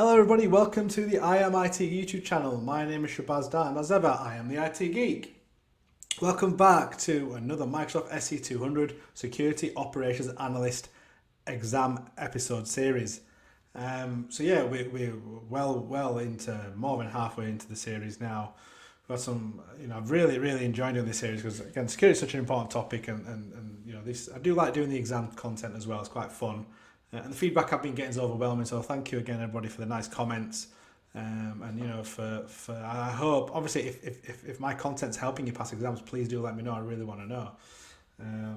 Hello everybody, welcome to the I Am IT YouTube channel. My name is Shabazz Dan, as ever I am the IT Geek. Welcome back to another Microsoft SE200 Security Operations Analyst exam episode series. We're well into, more than halfway into the series now. We've got some, I've really enjoyed doing this series because again, security is such an important topic and I do like doing the exam content as well, it's quite fun. And the feedback I've been getting is overwhelming, so thank you again everybody for the nice comments. I hope, obviously, if my content's helping you pass exams, please do let me know. I really want to know.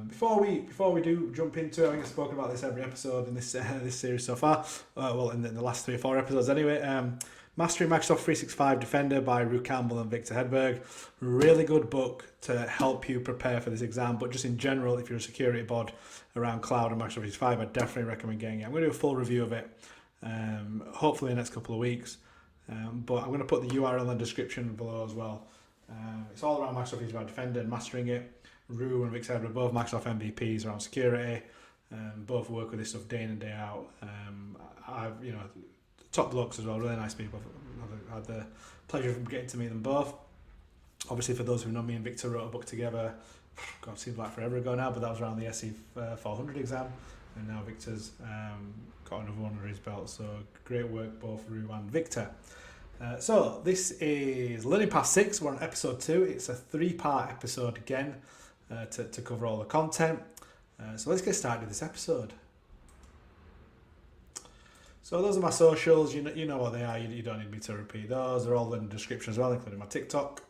Before we do jump into it, I think I've spoken about this every episode in this series so far. In the last 3 or 4 episodes anyway. Mastering Microsoft 365 Defender by Rue Campbell and Victor Hedberg. Really good book to help you prepare for this exam, but just in general, if you're a security bod around cloud and Microsoft 365, I definitely recommend getting it. I'm going to do a full review of it, hopefully in the next couple of weeks, but I'm going to put the URL in the description below as well. It's all around Microsoft 365 Defender and mastering it. Rue and Victor Hedberg, both Microsoft MVPs around security, both work with this stuff day in and day out. Top blokes as well, really nice people. I've had the pleasure of getting to meet them both. Obviously, for those who know, me and Victor wrote a book together. God, seems like forever ago now, but that was around the SE 400 exam, and now Victor's got another one under his belt. So great work, both Rue and Victor. So this is Learning Path 6. We're on episode 2. It's a 3-part episode again to cover all the content. So let's get started with this episode. So those are my socials, you know what they are, you don't need me to repeat those, they're all in the description as well, including my TikTok.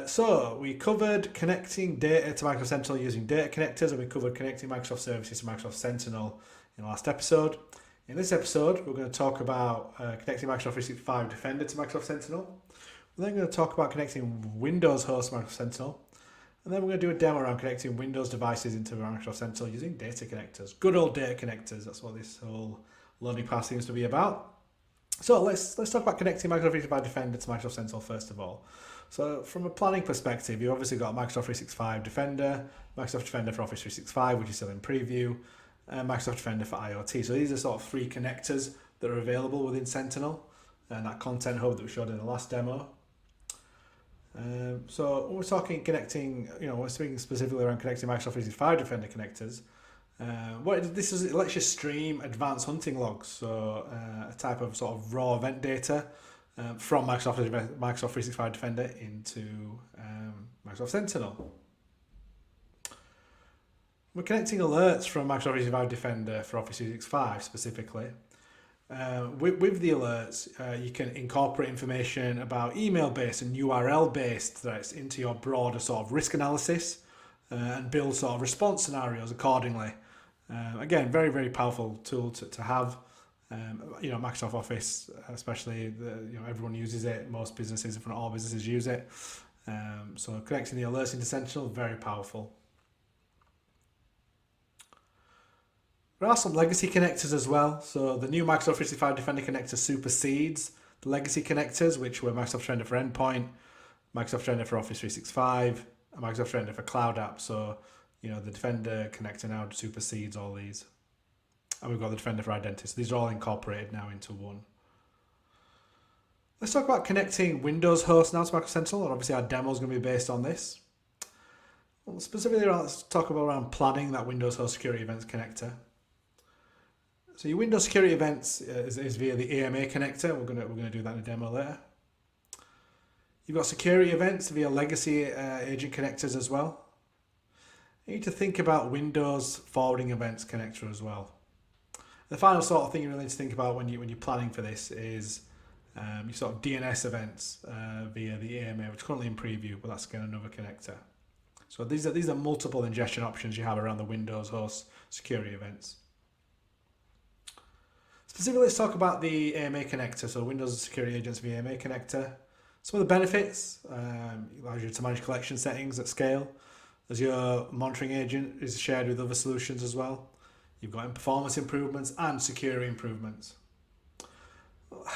So we covered connecting data to Microsoft Sentinel using data connectors, and we covered connecting Microsoft services to Microsoft Sentinel in the last episode. In this episode, we're going to talk about connecting Microsoft 365 Defender to Microsoft Sentinel. We're then going to talk about connecting Windows host to Microsoft Sentinel. And then we're going to do a demo around connecting Windows devices into Microsoft Sentinel using data connectors. Good old data connectors, that's what this whole learning path seems to be about. So let's talk about connecting Microsoft 365 Defender to Microsoft Sentinel first of all. So from a planning perspective, you've obviously got Microsoft 365 Defender, Microsoft Defender for Office 365, which is still in preview, and Microsoft Defender for IoT. So these are sort of 3 connectors that are available within Sentinel and that content hub that we showed in the last demo. So when we're talking connecting, we're speaking specifically around connecting Microsoft 365 Defender connectors. It lets you stream advanced hunting logs, so a type of sort of raw event data from Microsoft 365 Defender into Microsoft Sentinel. We're connecting alerts from Microsoft 365 Defender for Office 365 specifically. With the alerts, you can incorporate information about email-based and URL-based threats into your broader sort of risk analysis and build sort of response scenarios accordingly. Again, very powerful tool to have. Microsoft Office, especially, everyone uses it. Most businesses, if not all businesses, use it. So connecting the alerts into Sentinel, very powerful. There are some legacy connectors as well. So the new Microsoft 365 Defender connector supersedes the legacy connectors, which were Microsoft Defender for Endpoint, Microsoft Defender for Office 365, and Microsoft Defender for Cloud Apps. So the Defender connector now supersedes all these. And we've got the Defender for Identity. So these are all incorporated now into one. Let's talk about connecting Windows hosts now to Microsoft Sentinel. And obviously our demo is going to be based on this. Well, specifically, let's talk about around planning that Windows host security events connector. So your Windows security events is via the AMA connector. We're going to do that in a demo later. You've got security events via legacy agent connectors as well. You need to think about Windows forwarding events connector as well. The final sort of thing you really need to think about when you're planning for this is your sort of DNS events via the AMA, which is currently in preview, but that's again another connector. So these are multiple ingestion options you have around the Windows host security events. Specifically, let's talk about the AMA connector, so Windows Security Agents via AMA connector. Some of the benefits, allows you to manage collection settings at scale. As your monitoring agent is shared with other solutions as well. You've got performance improvements and security improvements.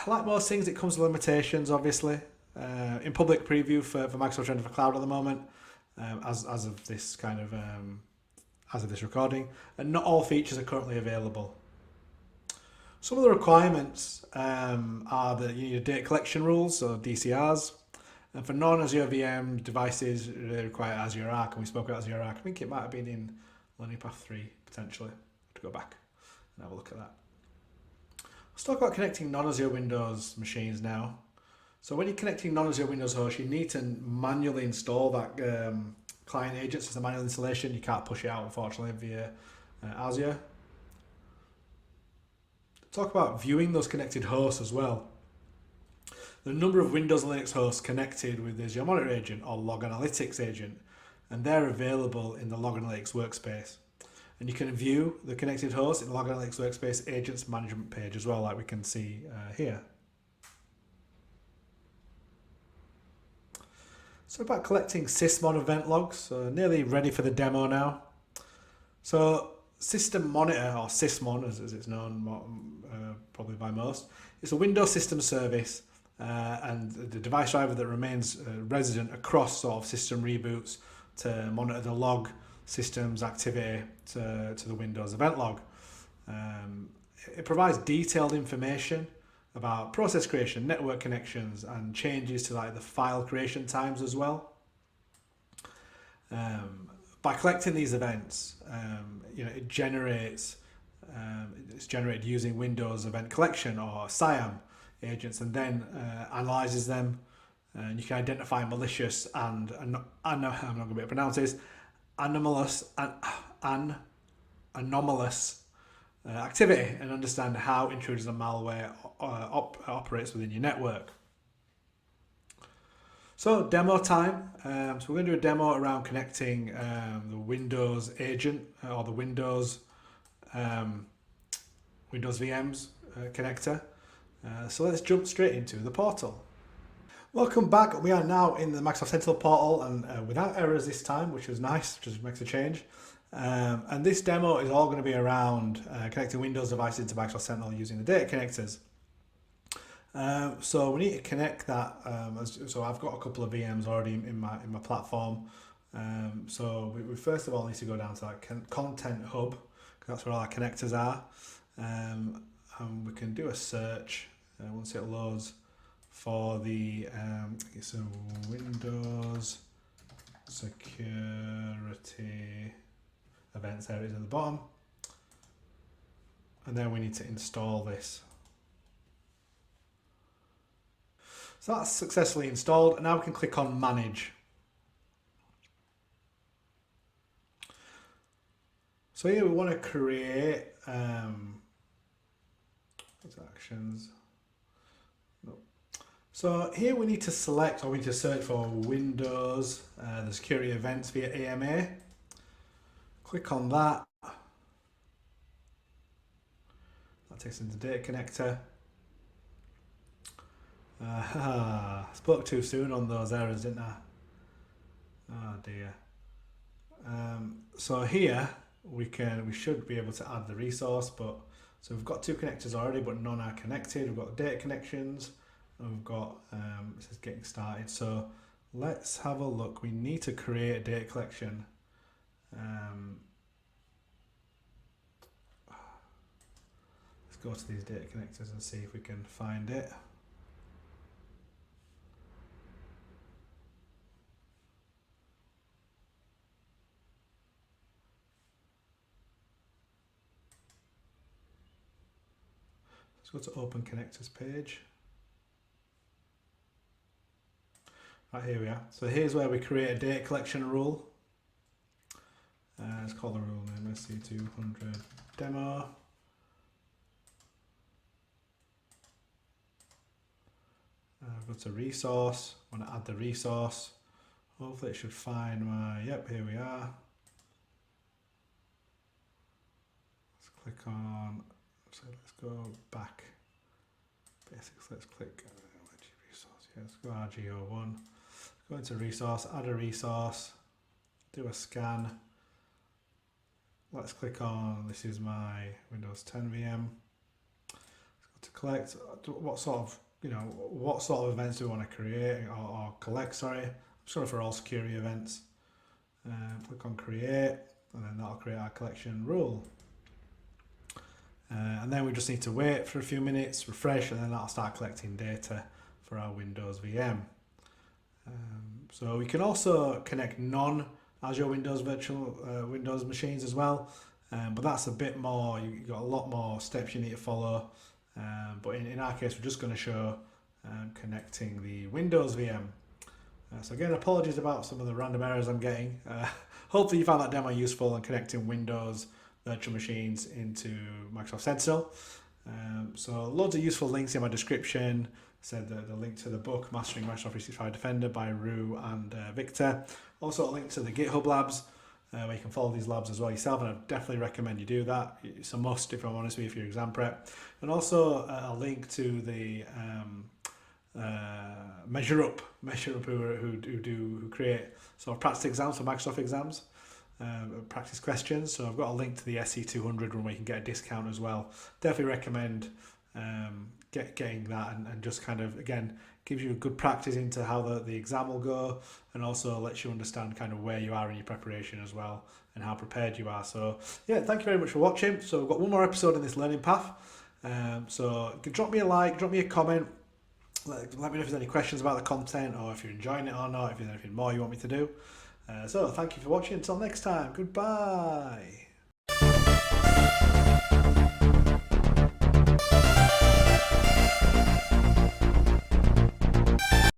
Like most things, it comes with limitations, obviously. In public preview for Microsoft Defender for Cloud at the moment, as of this recording, and not all features are currently available. Some of the requirements are that you need a data collection rules, so DCRs. And for non-Azure VM devices, they require Azure Arc, and we spoke about Azure Arc. I think it might have been in Learning Path 3, potentially. I have to go back and have a look at that. Let's talk about connecting non-Azure Windows machines now. So when you're connecting non-Azure Windows hosts, you need to manually install that client agent. So it's a manual installation. You can't push it out, unfortunately, via Azure. Talk about viewing those connected hosts as well. The number of Windows and Linux hosts connected with the Azure Monitor agent or Log Analytics agent, and they're available in the Log Analytics workspace. And you can view the connected hosts in the Log Analytics workspace agents management page as well, like we can see here. So about collecting sysmon event logs, so nearly ready for the demo now. So System Monitor, or sysmon as it's known probably by most, it's a Windows system service and the device driver that remains resident across sort of system reboots to monitor the log system's activity to the Windows event log. It provides detailed information about process creation, network connections, and changes to like the file creation times as well. By collecting these events, it generates. It's generated using Windows Event Collection or SIAM agents, and then analyzes them. And you can identify malicious and I'm not going to be able to pronounce this, anomalous activity, and understand how intruders and malware operates within your network. So demo time. So we're going to do a demo around connecting the Windows agent or the Windows VMs connector. So let's jump straight into the portal. Welcome back. We are now in the Microsoft Sentinel portal, and without errors this time, which was nice, which makes a change. And this demo is all going to be around connecting Windows devices to Microsoft Sentinel using the data connectors. So we need to connect that. So I've got a couple of VMs already in my platform. So we first of all need to go down to that content hub, because that's where all our connectors are. And we can do a search once it loads for the so Windows security events. There it is at the bottom, and then we need to install this. So that's successfully installed, and now we can click on Manage. So here we want to create actions. No. So here we need to select, or we need to search for Windows, the security events via AMA. Click on that. That takes us into data connector. Spoke too soon on those errors, didn't I? Oh dear. So here we should be able to add the resource, but so we've got two connectors already, but none are connected. We've got data connections, and we've got this is getting started. So let's have a look. We need to create a data collection. Let's go to these data connectors and see if we can find it. Let's go to Open Connectors page. Right, here we are. So here's where we create a data collection rule. Let's call the rule name SC200 demo. Go to resource. I want to add the resource. Hopefully it should find my, yep, here we are. Let's click on, so let's go back. Basics, let's click resource. Yeah, let's go RGO1. Go into resource, add a resource, do a scan. Let's click on, this is my Windows 10 VM. Let's go to collect. What sort of events do we want to create or collect? Sorry, I'm just going for all security events. Click on create, and then that'll create our collection rule. And then we just need to wait for a few minutes, refresh, and then that'll start collecting data for our Windows VM. So we can also connect non-Azure Windows virtual Windows machines as well, but that's a bit more, you've got a lot more steps you need to follow. But in our case, we're just going to show connecting the Windows VM. So again, apologies about some of the random errors I'm getting. Hopefully you found that demo useful and connecting Windows virtual machines into Microsoft Sentinel. So loads of useful links in my description. Said the link to the book Mastering Microsoft 365 Defender by Rue and Victor. Also a link to the GitHub labs where you can follow these labs as well yourself, and I definitely recommend you do that. It's a must if I'm honest with you for your exam prep. And also a link to the Measure Up who create sort of practice exams for Microsoft exams. Practice questions. So I've got a link to the SC200 one where you can get a discount as well. Definitely recommend getting that and just kind of, again, gives you a good practice into how the exam will go, and also lets you understand kind of where you are in your preparation as well and how prepared you are. So yeah, thank you very much for watching. So we've got one more episode in this learning path. So you can drop me a like, drop me a comment. Let me know if there's any questions about the content, or if you're enjoying it or not, if there's anything more you want me to do. So thank you for watching. Until next time, goodbye.